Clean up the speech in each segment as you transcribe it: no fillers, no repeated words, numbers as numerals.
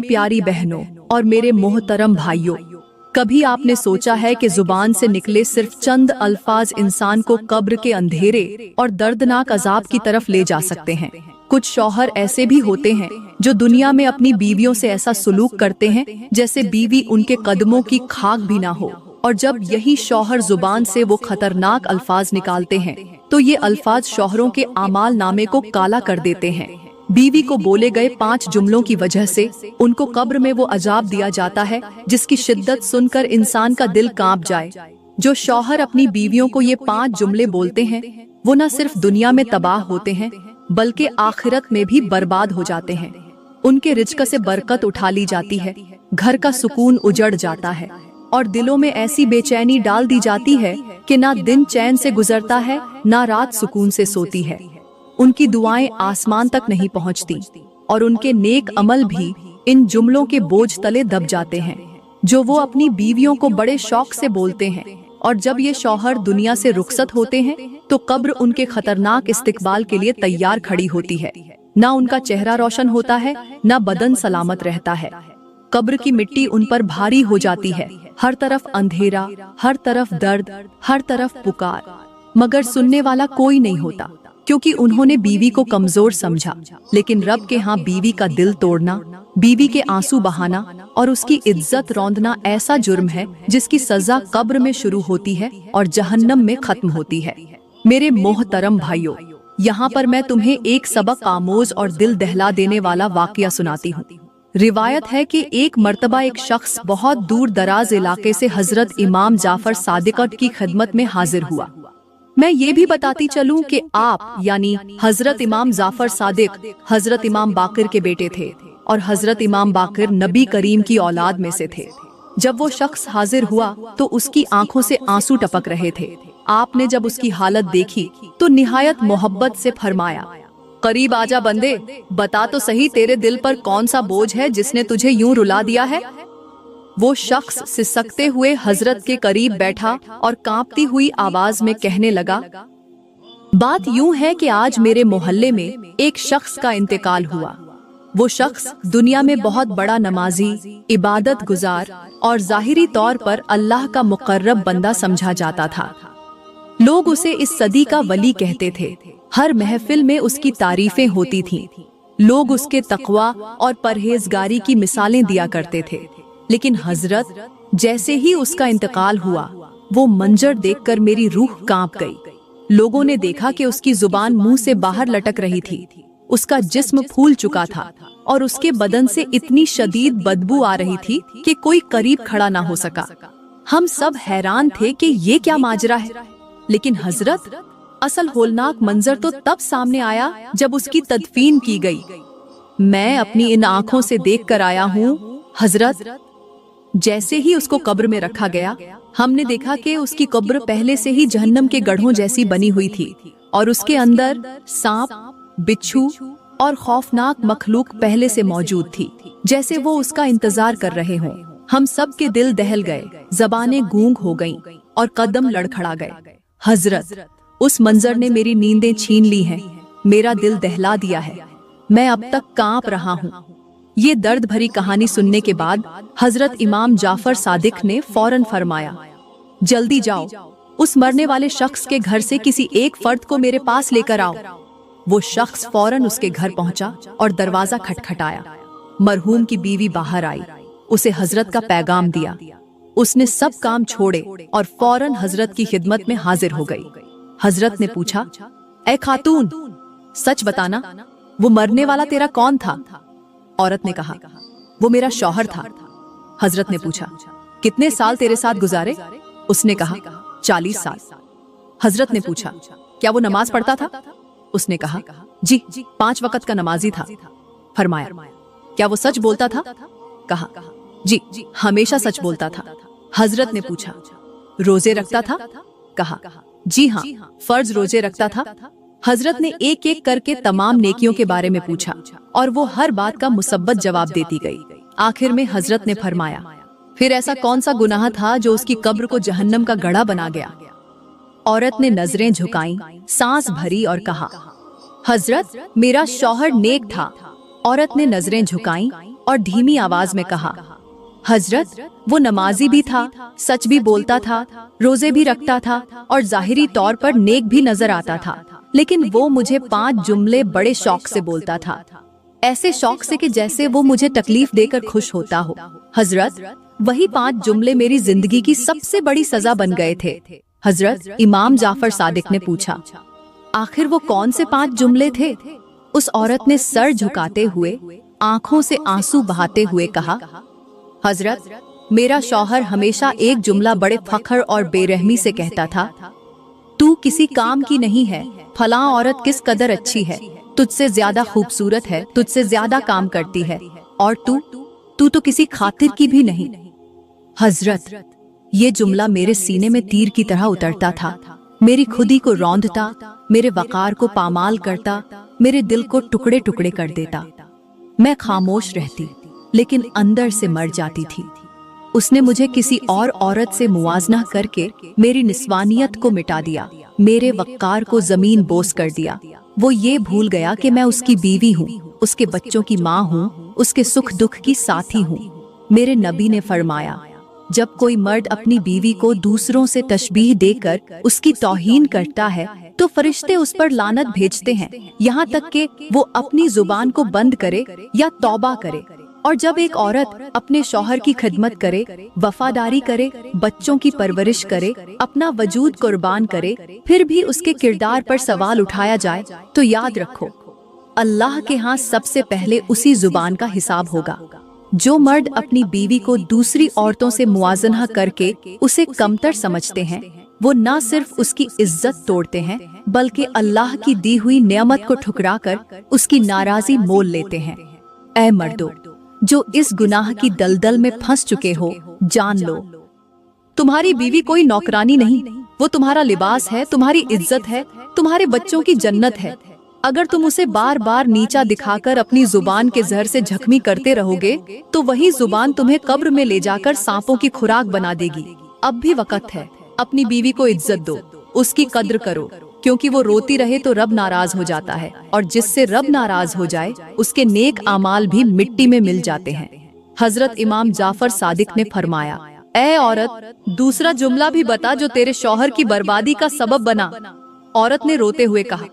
प्यारी बहनों और मेरे मोहतरम भाइयों, कभी आपने सोचा है कि जुबान से निकले सिर्फ चंद अल्फाज इंसान को कब्र के अंधेरे और दर्दनाक अजाब की तरफ ले जा सकते हैं। कुछ शौहर ऐसे भी होते हैं जो दुनिया में अपनी बीवियों से ऐसा सुलूक करते हैं जैसे बीवी उनके कदमों की खाक भी ना हो, और जब यही शौहर जुबान से वो खतरनाक अल्फाज निकालते हैं तो ये अल्फाज शौहरों के आमाल नामे को काला कर देते हैं। बीवी को बोले गए 5 जुमलों की वजह से उनको कब्र में वो अजाब दिया जाता है जिसकी शिद्दत सुनकर इंसान का दिल कांप जाए। जो शौहर अपनी बीवियों को ये 5 जुमले बोलते हैं वो न सिर्फ दुनिया में तबाह होते हैं बल्कि आखिरत में भी बर्बाद हो जाते हैं। उनके रिज्क से बरकत उठा ली जाती है, घर का सुकून उजड़ जाता है और दिलों में ऐसी बेचैनी डाल दी जाती है कि ना दिन चैन से गुजरता है ना रात सुकून से सोती है। उनकी दुआएं आसमान तक नहीं पहुंचती और उनके नेक अमल भी इन जुमलों के बोझ तले दब जाते हैं जो वो अपनी बीवियों को बड़े शौक से बोलते हैं। और जब ये शौहर दुनिया से रुखसत होते हैं तो कब्र उनके खतरनाक इस्तिकबाल के लिए तैयार खड़ी होती है। ना उनका चेहरा रोशन होता है ना बदन सलामत रहता है। कब्र की मिट्टी उन पर भारी हो जाती है, हर तरफ अंधेरा, हर तरफ दर्द, हर तरफ पुकार, मगर सुनने वाला कोई नहीं होता क्योंकि उन्होंने बीवी को कमजोर समझा। लेकिन रब के यहाँ बीवी का दिल तोड़ना, बीवी के आंसू बहाना और उसकी इज्जत रौंदना ऐसा जुर्म है जिसकी सजा कब्र में शुरू होती है और जहन्नम में खत्म होती है। मेरे मोहतरम भाइयों, यहाँ पर मैं तुम्हें एक सबक आमोज और दिल दहला देने वाला वाकया सुनाती हूँ। रिवायत है कि एक मर्तबा एक शख्स बहुत दूर दराज इलाके से हजरत इमाम जाफर सादिक की खिदमत में हाजिर हुआ। मैं ये भी बताती चलूं कि आप यानी हजरत इमाम जाफर सादिक हजरत इमाम बाकिर के बेटे थे और हजरत इमाम बाकिर नबी करीम की औलाद में से थे। जब वो शख्स हाजिर हुआ तो उसकी आंखों से आंसू टपक रहे थे। आपने जब उसकी हालत देखी तो निहायत मोहब्बत से फरमाया, करीब आजा बंदे, बता तो सही तेरे दिल पर कौन सा बोझ है जिसने तुझे यूं रुला दिया है। वो शख्स सिसकते हुए हजरत के करीब बैठा और कांपती हुई आवाज में कहने लगा, बात यूं है कि आज मेरे मोहल्ले में एक शख्स का इंतकाल हुआ। वो शख्स दुनिया में बहुत बड़ा नमाजी, इबादत गुजार और जाहिरी तौर पर अल्लाह का मुकर्रब बंदा समझा जाता था। लोग उसे इस सदी का वली कहते थे। हर महफिल में उसकी तारीफें होती थीं। लोग उसके तकवा और परहेजगारी की मिसालें दिया करते थे। लेकिन हजरत, जैसे ही उसका इंतकाल हुआ वो मंजर देखकर मेरी रूह कांप गई। लोगों ने देखा कि उसकी जुबान मुंह से बाहर लटक रही थी, उसका जिस्म फूल चुका था और उसके बदन से इतनी शदीद बदबू आ रही थी कि कोई करीब खड़ा ना हो सका। हम सब हैरान थे कि ये क्या माजरा है। लेकिन हजरत, असल होलनाक मंजर तो तब सामने आया जब उसकी तदफीन की गई। मैं अपनी इन आंखों से देख कर आया हूँ हजरत। जैसे ही उसको कब्र में रखा गया, हमने देखा कि उसकी कब्र पहले से ही जहन्नम के गड्ढों जैसी बनी हुई थी और उसके अंदर सांप, बिच्छू और खौफनाक मखलूक पहले से मौजूद थी, जैसे वो उसका इंतजार कर रहे हों। हम सब के दिल दहल गए, जबानें गूंग हो गईं और कदम लड़खड़ा गए। हजरत, उस मंजर ने मेरी नींदें छीन ली हैं, मेरा दिल दहला दिया है। मैं अब तक कांप रहा हूँ। ये दर्द भरी कहानी सुनने के बाद हजरत इमाम जाफर सादिक ने फौरन फरमाया, जल्दी जाओ, उस मरने वाले शख्स के घर से किसी एक फर्द को मेरे पास लेकर आओ। वो शख्स फौरन उसके घर पहुंचा और दरवाजा खटखटाया। मरहूम की बीवी बाहर आई, उसे हजरत का पैगाम दिया। उसने सब काम छोड़े और फौरन हजरत की खिदमत में हाजिर हो गई। हजरत ने पूछा, ए खातून, सच बताना, वो मरने वाला तेरा कौन था? औरत ने कहा, वो मेरा शौहर था। हजरत ने पूछा, कितने साल तेरे साथ गुजारे? उसने कहा, 40 साल। हजरत ने पूछा, क्या वो नमाज पढ़ता था? उसने कहा, जी, 5 वक्त का नमाजी था। फरमाया, क्या वो सच बोलता था? कहा, जी, हमेशा सच बोलता था। हजरत ने पूछा, रोजे रखता था? कहा, जी हाँ, फर्ज रोजे रखता था। हजरत ने एक एक करके तमाम नेकियों के बारे में पूछा और वो हर बात का मुसब्बत जवाब देती गई। आखिर में हजरत ने फरमाया, फिर ऐसा कौन सा गुनाह था जो उसकी कब्र को जहन्नम का गड़ा बना गया? औरत ने नजरें झुकाईं, सांस भरी और कहा, हजरत, मेरा शौहर नेक था। औरत ने नजरें झुकाईं, और धीमी आवाज में कहा, हजरत, वो नमाजी भी था, सच भी बोलता था, रोजे भी रखता था और जाहिरी तौर पर नेक भी नजर आता था, लेकिन वो मुझे 5 जुमले बड़े शौक से बोलता था, ऐसे शौक से कि जैसे वो मुझे तकलीफ देकर खुश होता हो। हजरत, वही 5 जुमले मेरी जिंदगी की सबसे बड़ी सजा बन गए थे। हजरत, इमाम जाफर सादिक ने पूछा, आखिर वो कौन से 5 जुमले थे? उस औरत ने सर झुकाते हुए, आंखों से आंसू बहाते हुए कहा, हजरत, मेरा शौहर हमेशा एक जुमला बड़े फख्र और बेरहमी से कहता था, तू किसी काम की नहीं है, फलां औरत किस कदर अच्छी है, तुझसे ज्यादा खूबसूरत है, तुझसे ज्यादा काम करती है, और तू तो किसी खातिर की भी नहीं। हजरत, ये जुमला मेरे सीने में तीर की तरह उतरता था, मेरी खुदी को रौंदता, मेरे वकार को पामाल करता, मेरे दिल को टुकड़े टुकड़े कर देता। मैं खामोश रहती, लेकिन अंदर से मर जाती थी। उसने मुझे किसी और औरत से मुवाजना करके मेरी निस्वानियत को मिटा दिया, मेरे वकार को जमीन बोस कर दिया। वो ये भूल गया कि मैं उसकी बीवी हूँ, उसके बच्चों की माँ हूँ, उसके सुख दुख की साथी हूँ। मेरे नबी ने फरमाया, जब कोई मर्द अपनी बीवी को दूसरों से तशबीह देकर उसकी तौहीन करता है तो फरिश्ते उस पर लानत भेजते हैं, यहाँ तक कि वो अपनी जुबान को बंद करे या तौबा करे। और जब एक औरत अपने शौहर की खिदमत करे, वफादारी करे, बच्चों की परवरिश करे, अपना वजूद कुर्बान करे, फिर भी उसके किरदार पर सवाल उठाया जाए, तो याद रखो, अल्लाह के यहाँ सबसे पहले उसी जुबान का हिसाब होगा। जो मर्द अपनी बीवी को दूसरी औरतों से मुआजना करके उसे कमतर समझते हैं, वो न सिर्फ उसकी इज्जत तोड़ते हैं, बल्कि अल्लाह की दी हुई नेमत को ठुकराकर उसकी नाराजी मोल लेते हैं। ऐ मर्दों, जो इस गुनाह की दलदल में फंस चुके हो, जान लो, तुम्हारी बीवी कोई नौकरानी नहीं, वो तुम्हारा लिबास है, तुम्हारी इज्जत है, तुम्हारे बच्चों की जन्नत है। अगर तुम उसे बार बार नीचा दिखाकर अपनी जुबान के जहर से जख्मी करते रहोगे, तो वही जुबान तुम्हें कब्र में ले जाकर सांपों की खुराक बना देगी। अब भी वक्त है, अपनी बीवी को इज्जत दो, उसकी कद्र करो, क्योंकि वो रोती रहे तो रब नाराज हो जाता है, और जिससे रब नाराज हो जाए उसके नेक आमाल भी मिट्टी में मिल जाते हैं। हजरत इमाम जाफर सादिक ने फरमाया, ऐ औरत, दूसरा जुमला भी बता जो तेरे शौहर की बर्बादी का सबब बना। औरत ने रोते हुए कहा,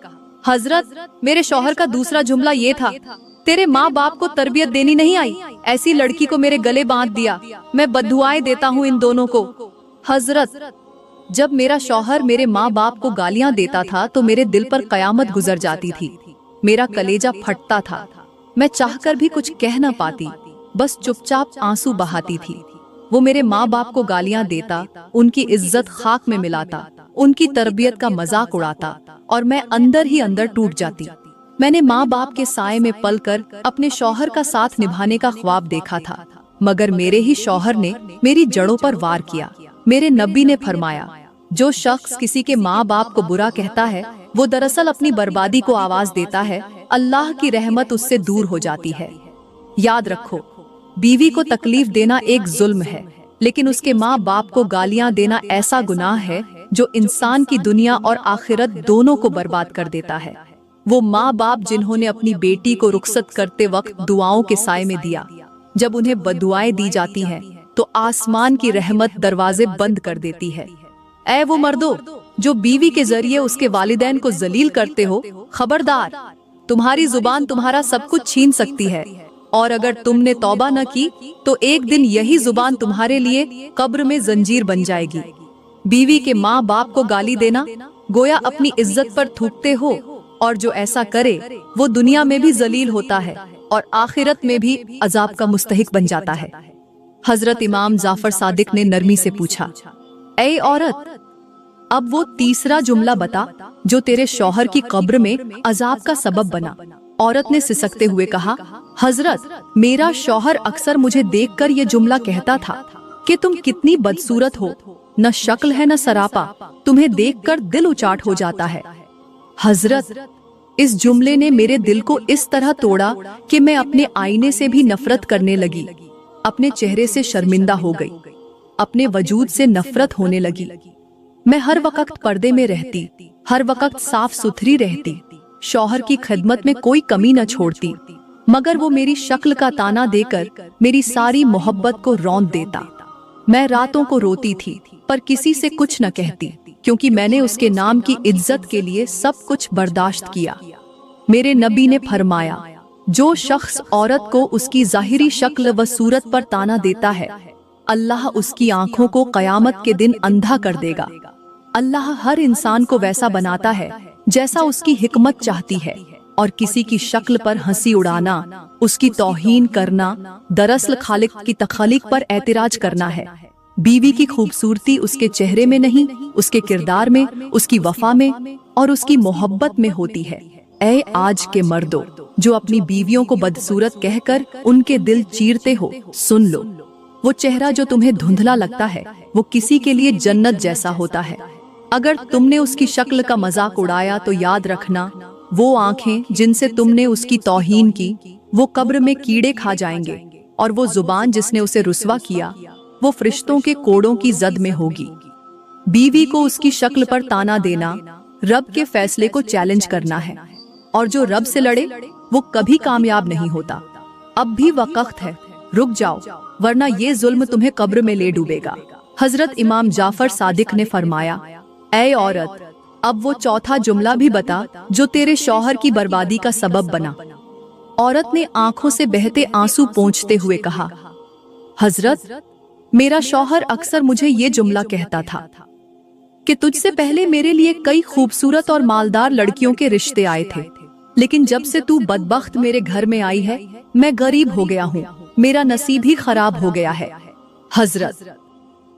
हजरत, मेरे शौहर का दूसरा जुमला ये था, तेरे माँ बाप को तरबियत देनी नहीं आई, ऐसी लड़की को मेरे गले बांध दिया, मैं बद्दुआएं देता हूँ इन दोनों को। हजरत, जब मेरा शौहर मेरे माँ बाप को गालियां देता था तो मेरे दिल पर कयामत गुजर जाती थी, मेरा कलेजा फटता था, मैं चाहकर भी कुछ कह न पाती, बस चुपचाप आंसू बहाती थी। वो मेरे माँ बाप को गालियां देता, उनकी इज्जत खाक में मिलाता, उनकी तरबियत का मजाक उड़ाता, और मैं अंदर ही अंदर टूट जाती। मैंने माँ बाप के साए में पलकर अपने शौहर का साथ निभाने का ख्वाब देखा था, मगर मेरे ही शौहर ने मेरी जड़ों पर वार किया। मेरे नबी ने फरमाया, जो शख्स किसी के माँ बाप को बुरा कहता है, वो दरअसल अपनी बर्बादी को आवाज देता है, अल्लाह की रहमत उससे दूर हो जाती है। याद रखो, बीवी को तकलीफ देना एक जुल्म है, लेकिन उसके माँ बाप को गालियां देना ऐसा गुनाह है जो इंसान की दुनिया और आखिरत दोनों को बर्बाद कर देता है। वो माँ बाप जिन्होंने अपनी बेटी को रुखसत करते वक्त दुआओं के साए में दिया, जब उन्हें बदुआएं दी जाती हैं तो आसमान की रहमत दरवाजे बंद कर देती है। ऐ वो मर्दो, जो बीवी के जरिए उसके वालिदैन को जलील करते हो, खबरदार, तुम्हारी जुबान तुम्हारा सब कुछ छीन सकती है, और अगर तुमने तौबा न की तो एक दिन यही जुबान तुम्हारे लिए कब्र में जंजीर बन जाएगी। बीवी के माँ बाप को गाली देना गोया अपनी इज्जत पर थूकते हो, और जो ऐसा करे वो दुनिया में भी जलील होता है और आखिरत में भी अजाब का मुस्तहिक बन जाता है। हजरत इमाम जाफर सादिक ने नरमी से पूछा, ऐ औरत, अब वो तीसरा जुमला बता जो तेरे शौहर की कब्र में अजाब का सबब बना। औरत ने सिसकते हुए कहा, हजरत, मेरा शौहर अक्सर मुझे देखकर ये जुमला कहता था कि तुम कितनी बदसूरत हो, न शक्ल है न सरापा, तुम्हें देखकर दिल उचाट हो जाता है। हजरत, इस जुमले ने मेरे दिल को इस तरह तोड़ा कि मैं अपने आईने से भी नफरत करने लगी, अपने चेहरे से शर्मिंदा हो गई, अपने वजूद से नफरत होने लगी। मैं हर वक्त पर्दे में रहती, हर वक्त साफ सुथरी रहती, शौहर की खिदमत में कोई कमी न छोड़ती, मगर वो मेरी शक्ल का ताना देकर मेरी सारी मोहब्बत को रौंद देता। मैं रातों को रोती थी पर किसी से कुछ न कहती, क्योंकि मैंने उसके नाम की इज्जत के लिए सब कुछ बर्दाश्त किया। मेरे नबी ने फरमाया, जो शख्स औरत को उसकी ज़ाहिरी शक्ल व सूरत पर ताना देता है, अल्लाह उसकी आंखों को कयामत के दिन अंधा कर देगा। अल्लाह हर इंसान को वैसा बनाता है जैसा उसकी हिकमत चाहती है, और किसी की शक्ल पर हंसी उड़ाना, उसकी तौहीन करना, दरअसल खालिक की तख्लीक पर एतराज करना है। बीवी की खूबसूरती उसके चेहरे में नहीं, उसके किरदार में, उसकी वफा में और उसकी मोहब्बत में होती है। ऐ आज के मर्दों जो अपनी बीवियों को बदसूरत कहकर उनके दिल चीरते हो, सुन लो, वो चेहरा जो तुम्हें धुंधला लगता है वो किसी के लिए जन्नत जैसा होता है। अगर तुमने उसकी शक्ल का मजाक उड़ाया तो याद रखना, वो आंखें जिनसे तुमने उसकी तौहीन की वो कब्र में कीड़े खा जाएंगे, और वो जुबान जिसने उसे रुस्वा किया वो फरिश्तों के कोड़ों की जद में होगी। बीवी को उसकी शक्ल पर ताना देना रब के फैसले को चैलेंज करना है, और जो रब से लड़े वो कभी कामयाब नहीं होता। अब भी वक्त है, रुक जाओ, वरना ये जुल्म तुम्हें कब्र में ले डूबेगा। हजरत इमाम जाफर सादिक ने फरमाया, ऐ औरत, अब वो चौथा जुमला भी बता जो तेरे शौहर की बर्बादी का सबब बना। औरत ने आंखों से बहते आंसू पोंछते हुए कहा, हजरत, मेरा शौहर अक्सर मुझे ये जुमला कहता था कि तुझसे पहले मेरे लिए कई खूबसूरत और मालदार लड़कियों के रिश्ते आए थे, लेकिन जब से तू बदबख्त मेरे घर में आई है मैं गरीब हो गया हूँ, मेरा नसीब ही खराब हो गया है। हजरत,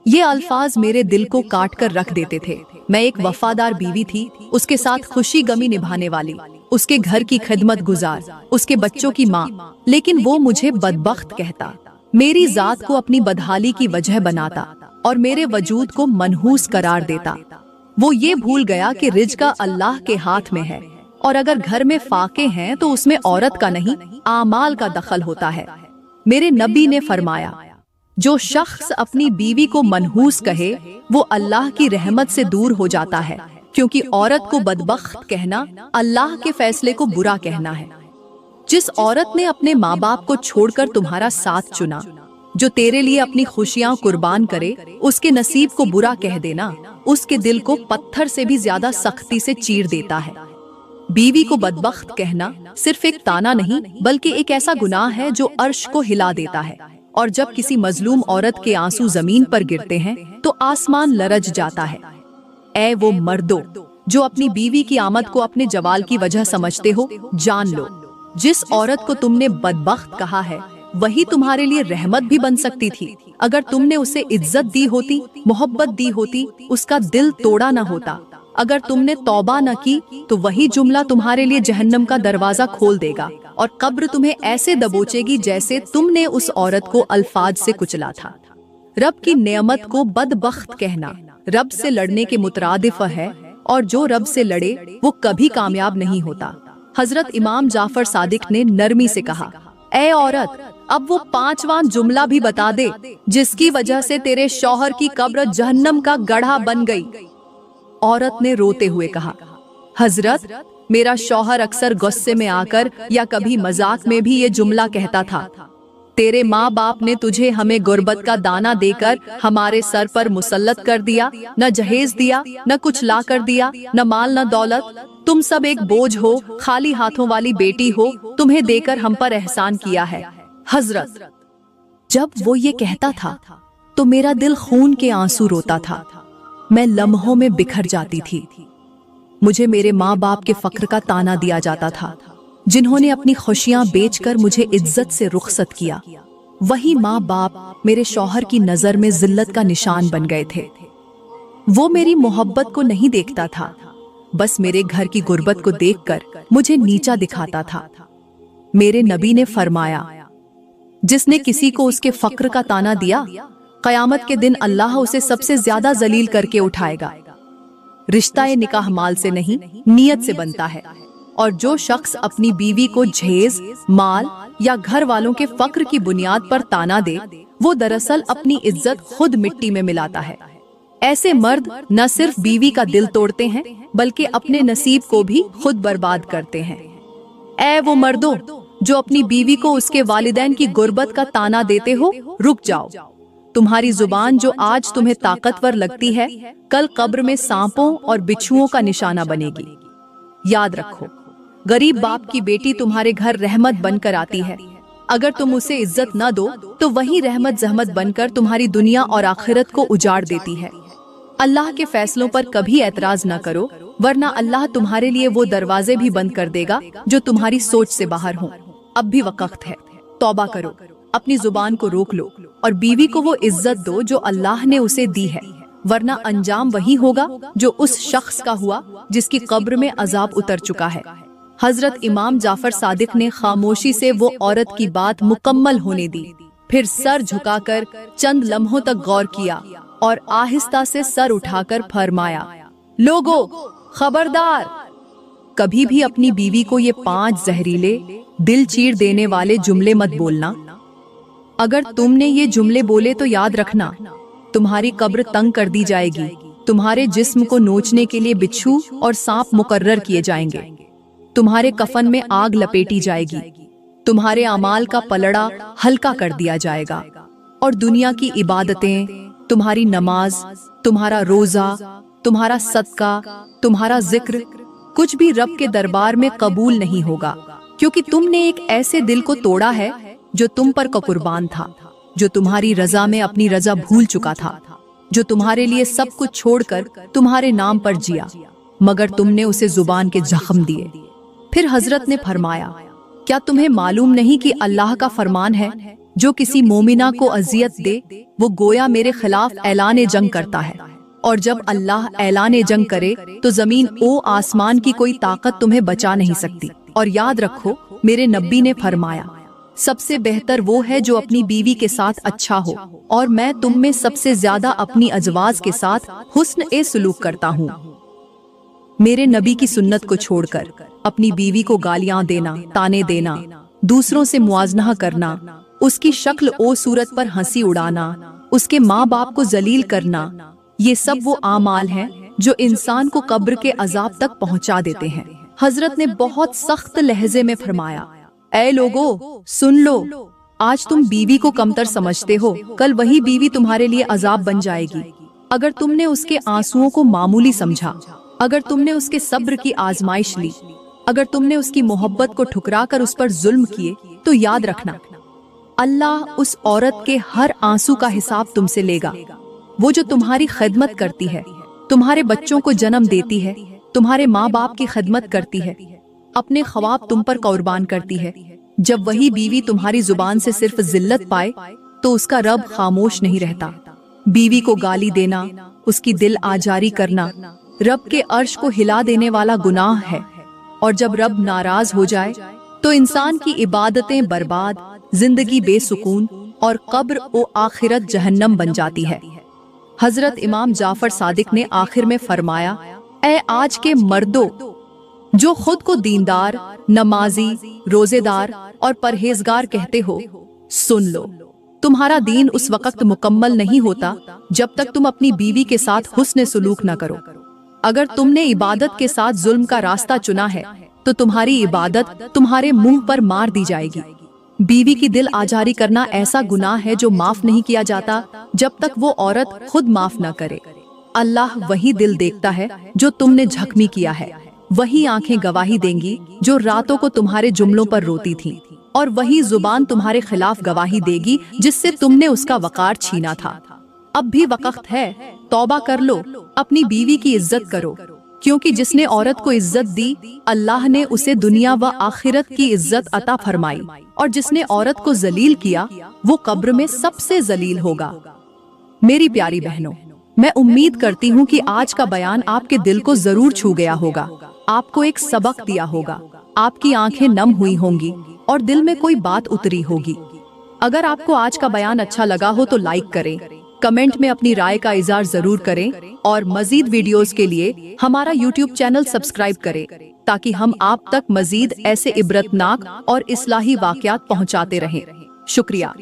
ये अल्फाज मेरे दिल को काट कर रख देते थे। मैं एक वफादार बीवी थी, उसके साथ खुशी गमी निभाने वाली, उसके घर की खिदमत गुजार, उसके बच्चों की माँ, लेकिन वो मुझे बदबख्त कहता, मेरी जात को अपनी बदहाली की वजह बनाता और मेरे वजूद को मनहूस करार देता। वो ये भूल गया कि रिज़्क़ अल्लाह के हाथ में है, और अगर घर में फाके हैं तो उसमें औरत का नहीं, आमाल का दखल होता है। मेरे नबी ने फरमाया, जो शख्स अपनी बीवी को मनहूस कहे वो अल्लाह की रहमत से दूर हो जाता है, क्योंकि औरत को बदबख्त कहना अल्लाह के फैसले को बुरा कहना है। जिस औरत ने अपने माँ बाप को छोड़कर तुम्हारा साथ चुना, जो तेरे लिए अपनी खुशियाँ कुर्बान करे, उसके नसीब को बुरा कह देना उसके दिल को पत्थर से भी ज्यादा सख्ती से चीर देता है। बीवी को बदबख्त कहना सिर्फ एक ताना नहीं, बल्कि एक ऐसा गुनाह है जो अर्श को हिला देता है, और जब किसी मजलूम औरत के आंसू जमीन पर गिरते हैं तो आसमान लरज जाता है। ऐ वो मर्दों जो अपनी बीवी की आमद को अपने जवाल की वजह समझते हो, जान लो, जिस औरत को तुमने बदबख्त कहा है वही तुम्हारे लिए रहमत भी बन सकती थी, अगर तुमने उसे इज्जत दी होती, मोहब्बत दी होती, उसका दिल तोड़ा न होता। अगर तुमने तौबा न की तो वही जुमला तुम्हारे लिए जहन्नम का दरवाजा खोल देगा, और कब्र तुम्हें ऐसे दबोचेगी जैसे तुमने उस औरत को अल्फाज से कुचला था। रब की नेमत को बदबख्त कहना रब से लड़ने के मुतरादिफ है, और जो रब से लड़े वो कभी कामयाब नहीं होता। हजरत इमाम जाफर सादिक ने नरमी से कहा, ऐ औरत, अब वो पांचवां जुमला भी बता दे जिसकी वजह से तेरे शौहर की कब्र जहन्नम का गड्ढा बन गई। औरत ने रोते हुए कहा, हजरत, मेरा शौहर अक्सर गुस्से में आकर या कभी मजाक में भी ये जुमला कहता था, तेरे माँ बाप ने तुझे हमें गुर्बत का दाना देकर हमारे सर पर मुसल्लत कर दिया, न जहेज दिया, न कुछ ला कर दिया, न माल न दौलत, तुम सब एक बोझ हो, खाली हाथों वाली बेटी हो, तुम्हें देकर हम पर एहसान किया है। हजरत, जब वो ये कहता था तो मेरा दिल खून के आंसू रोता था, मैं लम्हों में बिखर जाती थी। मुझे मेरे माँ बाप के फक्र का ताना दिया जाता था, जिन्होंने अपनी खुशियां बेचकर मुझे इज्जत से रुखसत किया। वही माँ बाप मेरे शौहर की नजर में जिल्लत का निशान बन गए थे। वो मेरी मोहब्बत को नहीं देखता था, बस मेरे घर की गुर्बत को देखकर मुझे नीचा दिखाता था। मेरे नबी ने फरमाया, जिसने किसी को उसके फक्र का ताना दिया, कयामत के दिन अल्लाह उसे सबसे ज्यादा जलील करके उठाएगा। रिश्ता निकाह माल से नहीं, नियत से बनता है, और जो शख्स अपनी बीवी को झेज, माल या घर वालों के फक्र की बुनियाद पर ताना दे, वो दरअसल अपनी इज्जत खुद मिट्टी में मिलाता है। ऐसे मर्द न सिर्फ बीवी का दिल तोड़ते हैं, बल्कि अपने नसीब को भी खुद बर्बाद करते हैं। ऐ वो मर्दों जो अपनी बीवी को उसके वालिदैन की गुर्बत का ताना देते हो, रुक जाओ। तुम्हारी जुबान जो आज तुम्हें ताकतवर लगती है, कल कब्र में सांपों और बिच्छुओं का निशाना बनेगी। याद रखो, गरीब बाप की बेटी तुम्हारे घर रहमत बनकर आती है। अगर तुम उसे इज्जत न दो तो वही रहमत जहमत बनकर तुम्हारी दुनिया और आखिरत को उजाड़ देती है। अल्लाह के फैसलों पर कभी एतराज न करो, वरना अल्लाह तुम्हारे लिए वो दरवाजे भी बंद कर देगा जो तुम्हारी सोच से बाहर हों। अब भी वक्त है, तौबा करो, अपनी जुबान को रोक लो और बीवी को वो इज्जत दो जो अल्लाह ने उसे दी है, वरना अंजाम वही होगा जो उस शख्स का हुआ जिसकी कब्र में अजाब उतर चुका है। हजरत इमाम जाफर सादिक ने खामोशी से वो औरत की बात मुकम्मल होने दी, फिर सर झुकाकर चंद लम्हों तक गौर किया और आहिस्ता से सर उठाकर फरमाया, लोगो खबरदार, कभी भी अपनी बीवी को ये 5 जहरीले दिल चीर देने वाले जुमले मत बोलना। अगर तुमने ये जुमले बोले तो याद रखना, तुम्हारी कब्र तंग कर दी जाएगी, तुम्हारे जिस्म को नोचने के लिए बिच्छू और सांप मुकर्रर किए जाएंगे, तुम्हारे कफन में आग लपेटी जाएगी, तुम्हारे अमाल का पलड़ा हल्का कर दिया जाएगा और दुनिया की इबादतें, तुम्हारी नमाज, तुम्हारा रोजा, तुम्हारा सदका, तुम्हारा जिक्र, कुछ भी रब के दरबार में कबूल नहीं होगा, क्योंकि तुमने एक ऐसे दिल को तोड़ा है जो तुम पर का कुर्बान था, जो तुम्हारी रजा में अपनी रजा भूल चुका था, जो तुम्हारे लिए सब कुछ छोड़कर तुम्हारे नाम पर जिया, मगर तुमने उसे जुबान के जख्म दिए। फिर हजरत ने फरमाया, क्या तुम्हें मालूम नहीं कि अल्लाह का फरमान है, जो किसी मोमिना को अजियत दे वो गोया मेरे खिलाफ ऐलान जंग करता है, और जब अल्लाह ऐलान जंग करे तो जमीन ओ आसमान की कोई ताकत तुम्हें बचा नहीं सकती। और याद रखो, मेरे नबी ने फरमाया, सबसे बेहतर वो है जो अपनी बीवी के साथ अच्छा हो, और मैं तुम में सबसे ज्यादा अपनी अजवाज के साथ हुस्न ए सलूक करता हूँ। मेरे नबी की सुन्नत को छोड़कर अपनी बीवी को गालियां देना, ताने देना, दूसरों से मुआजना करना, उसकी शक्ल ओ सूरत पर हंसी उड़ाना, उसके माँ बाप को जलील करना, ये सब वो आमाल हैं जो इंसान को कब्र के अजाब तक पहुंचा देते हैं। हजरत ने बहुत सख्त लहजे में फरमाया, ऐ लोगो सुन लो, आज तुम बीवी को कमतर समझते हो, कल वही बीवी तुम्हारे लिए अजाब बन जाएगी। अगर तुमने उसके आंसुओं को मामूली समझा, अगर तुमने उसके सब्र की आजमाइश ली, अगर तुमने उसकी मोहब्बत को ठुकराकर उस पर जुल्म किए, तो याद रखना, अल्लाह उस औरत के हर आंसू का हिसाब तुमसे लेगा। वो जो तुम्हारी खिदमत करती है, तुम्हारे बच्चों को जन्म देती है, तुम्हारे माँ बाप की खिदमत करती है, अपने ख्वाब तुम पर कुर्बान करती है, जब वही बीवी तुम्हारी जुबान से सिर्फ जिल्लत पाए तो उसका रब खामोश नहीं रहता। बीवी को गाली देना, उसकी दिल आजारी करना रब के अर्श को हिला देने वाला गुनाह है, और जब रब नाराज हो जाए तो इंसान की इबादतें बर्बाद, जिंदगी बेसुकून और कब्र ओ आखिरत जहन्नम बन जाती है। हजरत इमाम जाफर सादिक ने आखिर में फरमाया, ऐ आज के मर्दों जो खुद को दीनदार, नमाजी, रोजेदार और परहेजगार कहते हो, सुन लो, तुम्हारा दीन उस वक्त मुकम्मल नहीं होता जब तक तुम अपनी बीवी के साथ हुस्न सुलूक न करो। अगर तुमने इबादत के साथ जुल्म का रास्ता चुना है तो तुम्हारी इबादत तुम्हारे मुंह पर मार दी जाएगी। बीवी की दिल आजारी करना ऐसा गुनाह है जो माफ नहीं किया जाता जब तक वो औरत खुद माफ न करे। अल्लाह वही दिल देखता है जो तुमने जख्मी किया है, वही आंखें गवाही देंगी जो रातों को तुम्हारे जुमलों पर रोती थीं, और वही जुबान तुम्हारे खिलाफ गवाही देगी जिससे तुमने उसका वकार छीना था। अब भी वक्त है, तौबा कर लो, अपनी बीवी की इज्जत करो, क्योंकि जिसने औरत को इज्जत दी अल्लाह ने उसे दुनिया व आखिरत की इज्जत अता फरमाई, और जिसने औरत को जलील किया वो कब्र में सबसे जलील होगा। मेरी प्यारी बहनों, मैं उम्मीद करती हूँ कि आज का बयान आपके दिल को जरूर छू गया होगा, आपको एक सबक दिया होगा, आपकी आंखें नम हुई होंगी और दिल में कोई बात उतरी होगी। अगर आपको आज का बयान अच्छा लगा हो तो लाइक करें, कमेंट में अपनी राय का इज़हार जरूर करें, और मजीद वीडियोस के लिए हमारा YouTube चैनल सब्सक्राइब करें, ताकि हम आप तक मजीद ऐसे इबरतनाक और इस्लाही वाक़यात पहुंचाते रहें। शुक्रिया।